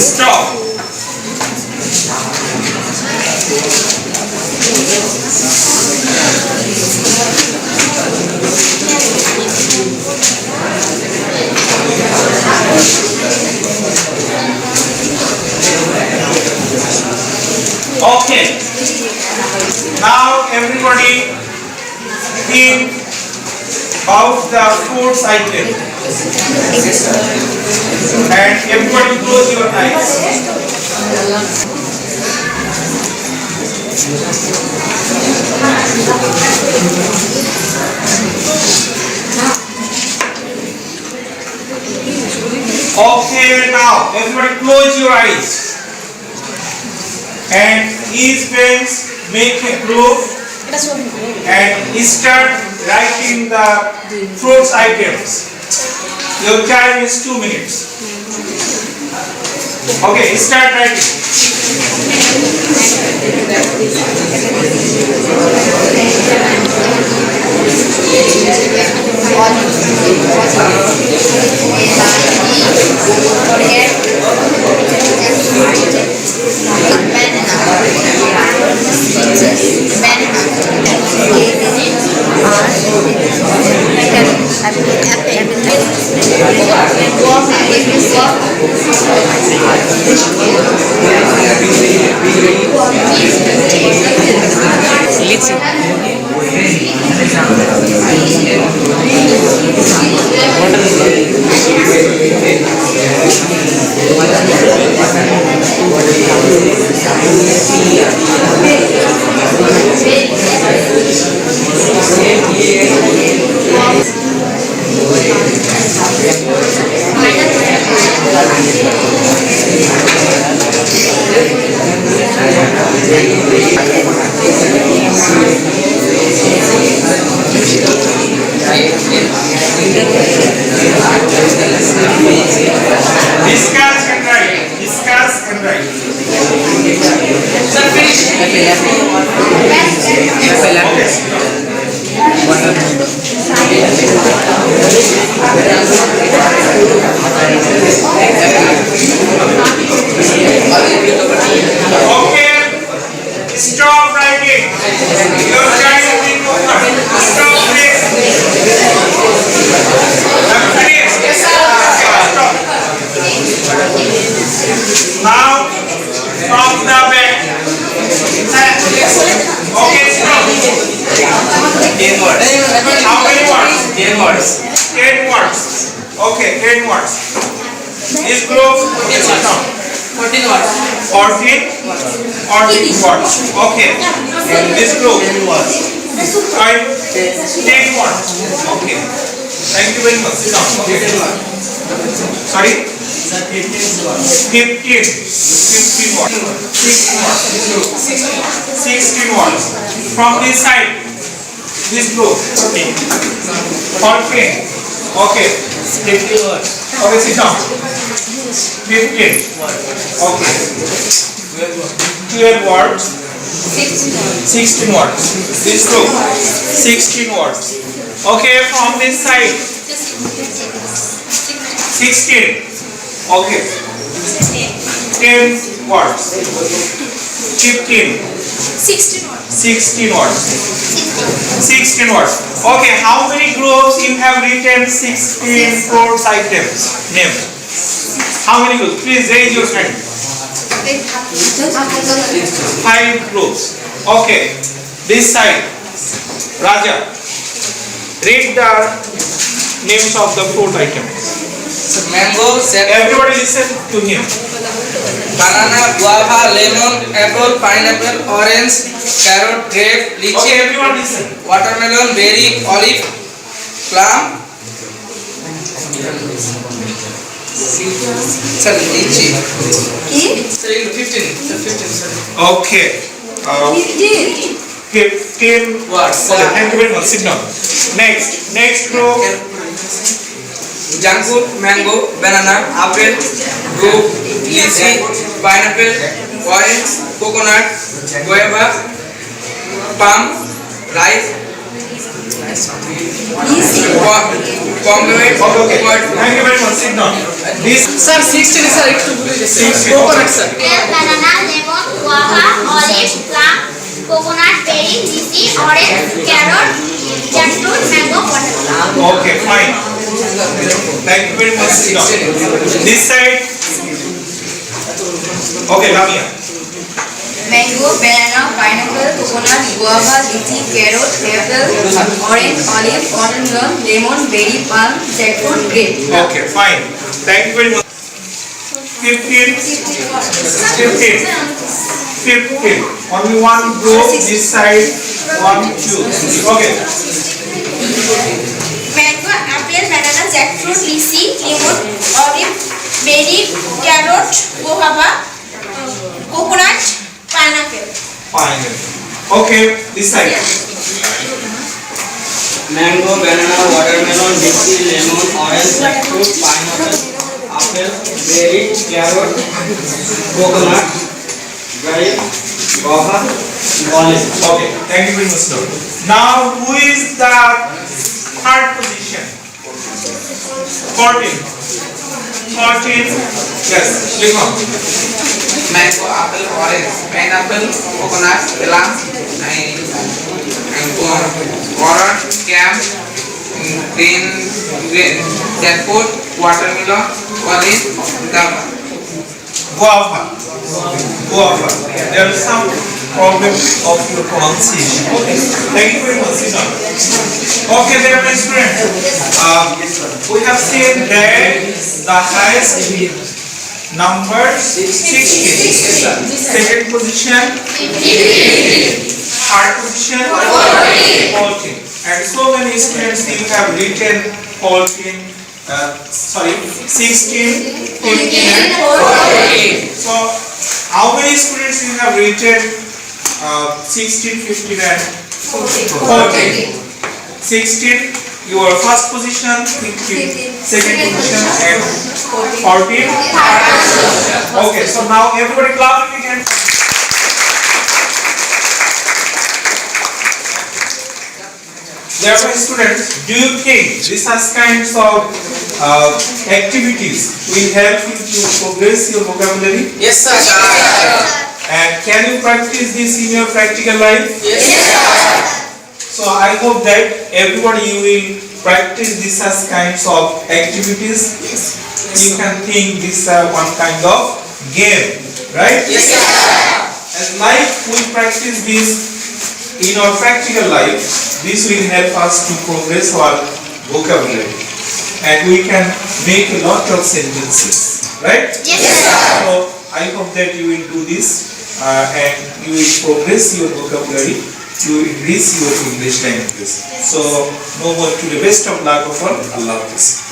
Stop. Okay. Now everybody think about the foods item. And everybody close your eyes. Okay, now everybody close your eyes. And each friends make a group and start writing the fruits items. Your time is 2 minutes. Okay, start writing. Discuss and write. Discuss and write. Okay. Stop writing. Your time is being over. Stop please. I'm finished. Stop. Now from the back. Okay, stop. 10 words. How many words? 10 words. 10 words. Okay, 10 words. This group is now 14 words. 14 words. Okay. This group 10 words. 10 words. Okay. Thank you very much. Sit down. Sorry? 15 words. 16 words. 16 words. From this side, this group 14. Okay. 50 words. Okay, sit down. 15. Okay. 12 words. 16 words. This group 16 words. Okay, from this side 16. Okay. 10 words. 15. 16 words. 16 words. Okay, how many groups you have written 16 fruits items? Name. How many groups? Please raise your hand. 5 groups. Okay. This side. Raja. Read the names of the fruit items. So mango, Everybody listen to him. banana, guava, lemon, apple, pineapple, orange, carrot, grape, Okay, lychee, everyone listen. watermelon, berry, olive, plum. Sir, lychee. Sir, 15. Sir, 15. Sir. Okay. 15 Words. Okay, thank you very much. Sit down. Next group. Jackfruit, mango, banana, apple, grape, lychee, pineapple, orange, coconut, guava, palm, rice, pomegranate, Okay. Thank you very much. Sit down. This Sir, 16 sir, একটু ভুলে গেছি। 16, Coconut sir. banana, lemon, guava, olive, plum, coconut, berry, lychee, orange, carrot, jackfruit, mango, watermelon. okay, fine. Thank you very much. Sit down. This side. Okay, Lamia. Mango, banana, pineapple, coconut, guava, lychee, carrot, apple, orange, olive, watermelon, lemon, berry, palm, jackfruit, grape. Okay, fine. Thank you very much. 15. 15. Only one group. This side. 1, 2. Okay. Mango, apple, banana, jackfruit, lychee, lemon, olive, berry, carrot, guava, coconut, pineapple. Fine. Okay. This side. Mango, banana, watermelon, lychee, lemon, orange, jackfruit, pineapple, apple, berry, carrot, coconut, grape, guava, olive. Okay. Thank you very much, sir. Now, who is the third position? 14. 14. Yes. Click on. Mango, apple, orange, pineapple, coconut, plum, carrot, cam, green, jackfruit, watermelon, olive, guava. Guava. Guava. There is some problem of your pronunciation. Okay. Thank you very much. Sit down. Okay, dear my students. We have seen that the highest number 16. Second position. Third position. 14. And so many students you have written 14. 16, 15 and 14. So how many students you have written 16, 15 and 14? 16 your first position, 15 second position and 14. Okay, so now everybody clap again. Therefore, students, do you think these are kinds of activities will help you to progress your vocabulary? Yes, sir. And can you practice this in your practical life? Yes, So I hope that everybody you will practice this as kinds of activities. You can think this one kind of game, right? Yes, sir. As like we practice this in our practical life, this will help us to progress our vocabulary, and we can make a lot of sentences, right? Yes, sir. So I hope that you will do this and you will progress your vocabulary to increase your English language. So no more, to the best of luck of all. Allah Hafiz.